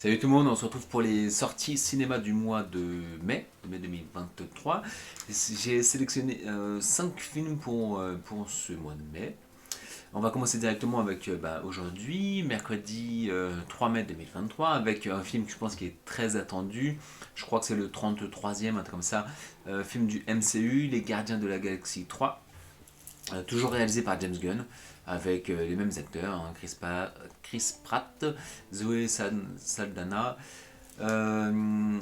Salut tout le monde, on se retrouve pour les sorties cinéma du mois de mai 2023. J'ai sélectionné 5 films pour ce mois de mai. On va commencer directement avec aujourd'hui, mercredi 3 mai 2023, avec un film que je pense qui est très attendu. Je crois que c'est le 33e, un truc comme ça. Film du MCU, Les Gardiens de la Galaxie 3. Toujours réalisé par James Gunn, avec les mêmes acteurs, hein, Chris Pratt, Zoé Saldana. Apparemment,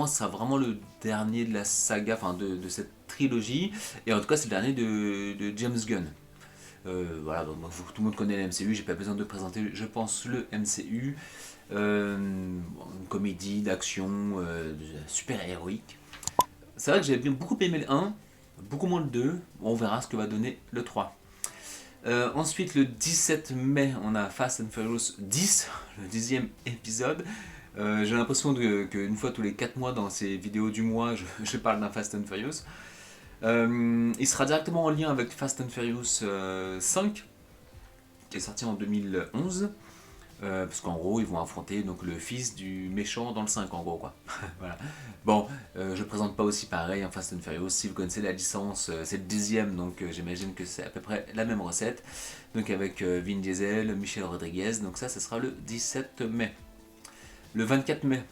ce sera vraiment le dernier de la saga, enfin de cette trilogie, et en tout cas, c'est le dernier de James Gunn. Voilà, donc tout le monde connaît le MCU, j'ai pas besoin de présenter, je pense, le MCU. Une comédie d'action super héroïque. C'est vrai que j'ai beaucoup aimé le 1, beaucoup moins le 2. On verra ce que va donner le 3. Ensuite, le 17 mai, on a Fast and Furious 10, le 10e épisode. J'ai l'impression qu'une fois tous les 4 mois dans ces vidéos du mois, je parle d'un Fast and Furious. Il sera directement en lien avec Fast and Furious 5, qui est sorti en 2011. Parce qu'en gros, ils vont affronter donc, le fils du méchant dans le 5, en gros, quoi. Voilà. Bon, je présente pas aussi pareil en Fast and Furious. Si vous connaissez la licence, c'est le 10e, donc j'imagine que c'est à peu près la même recette. Donc avec Vin Diesel, Michel Rodriguez, donc ça sera le 17 mai. Le 24 mai,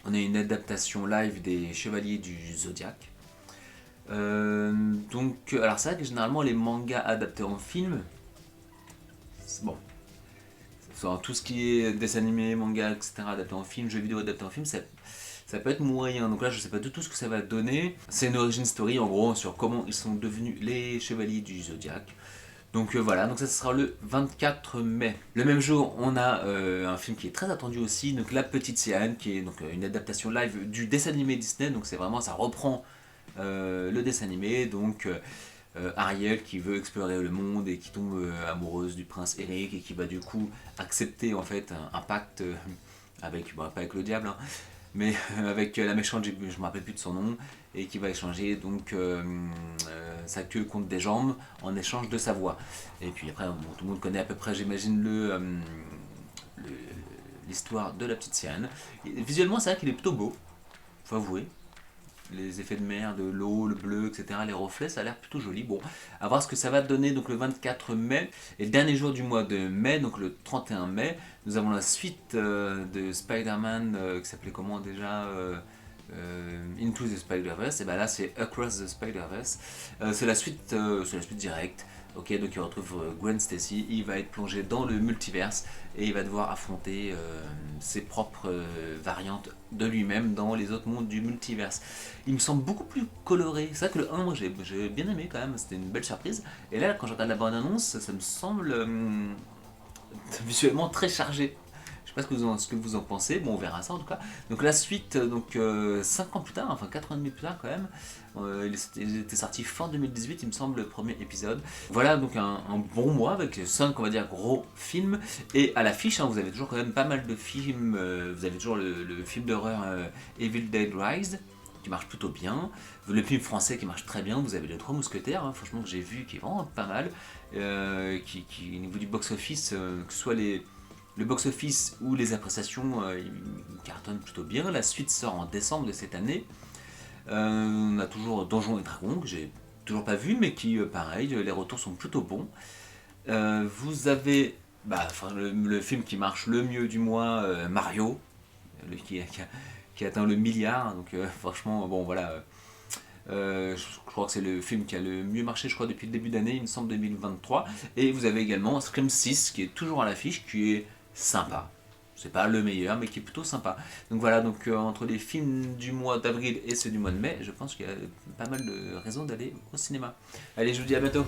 on a une adaptation live des Chevaliers du Zodiaque. Alors c'est vrai que généralement les mangas adaptés en film, bon, tout ce qui est dessin animé, manga, etc., adapté en film, jeux vidéo adapté en film, ça peut être moyen. Donc là, je sais pas du tout ce que ça va donner. C'est une origin story, en gros, sur comment ils sont devenus les chevaliers du Zodiaque. Donc voilà, donc ça sera le 24 mai. Le même jour, on a un film qui est très attendu aussi, donc La Petite Sienne, qui est donc une adaptation live du dessin animé Disney. Donc c'est vraiment, ça reprend le dessin animé. Donc Ariel qui veut explorer le monde et qui tombe amoureuse du prince Eric et qui va du coup accepter en fait un pacte avec, bon, pas avec le diable, hein, mais avec la méchante, je me rappelle plus de son nom, et qui va échanger donc sa queue contre des jambes en échange de sa voix. Et puis après, bon, tout le monde connaît à peu près, j'imagine, l'histoire de la petite sirène. Visuellement, c'est vrai qu'il est plutôt beau, faut avouer. Les effets de mer, de l'eau, le bleu, etc., les reflets, ça a l'air plutôt joli. Bon, à voir ce que ça va donner donc le 24 mai. Et le dernier jour du mois de mai, donc le 31 mai, nous avons la suite de Spider-Man qui s'appelait comment déjà Into the Spider-Verse. Et ben là, c'est Across the Spider-Verse. C'est la suite directe. Ok, donc il retrouve Gwen Stacy, il va être plongé dans le multiverse et il va devoir affronter ses propres variantes de lui-même dans les autres mondes du multiverse. Il me semble beaucoup plus coloré. C'est vrai que le 1, moi j'ai bien aimé quand même, c'était une belle surprise. Et là, quand je regarde la bande-annonce, ça me semble visuellement très chargé. Je sais pas ce que vous en pensez, bon on verra ça en tout cas. Donc la suite, 5 ans plus tard, enfin 4 ans et demi plus tard quand même, il était sorti fin 2018 il me semble le premier épisode. Voilà donc un bon mois avec 5 on va dire gros films. Et à l'affiche hein, vous avez toujours quand même pas mal de films, vous avez toujours le film d'horreur Evil Dead Rise qui marche plutôt bien, le film français qui marche très bien, vous avez les Trois Mousquetaires, hein, franchement que j'ai vu qui est vraiment pas mal, qui au niveau du box-office, que ce soit le box-office ou les appréciations ils cartonnent plutôt bien. La suite sort en décembre de cette année. On a toujours Donjons et Dragons, que j'ai toujours pas vu, mais qui, pareil, les retours sont plutôt bons. Vous avez le film qui marche le mieux du mois, Mario, qui atteint le milliard. Donc franchement, bon voilà. Je crois que c'est le film qui a le mieux marché, je crois, depuis le début d'année, il me semble 2023. Et vous avez également Scream 6 qui est toujours à l'affiche, qui est sympa. C'est pas le meilleur, mais qui est plutôt sympa. Donc voilà, entre les films du mois d'avril et ceux du mois de mai, je pense qu'il y a pas mal de raisons d'aller au cinéma. Allez, je vous dis à bientôt.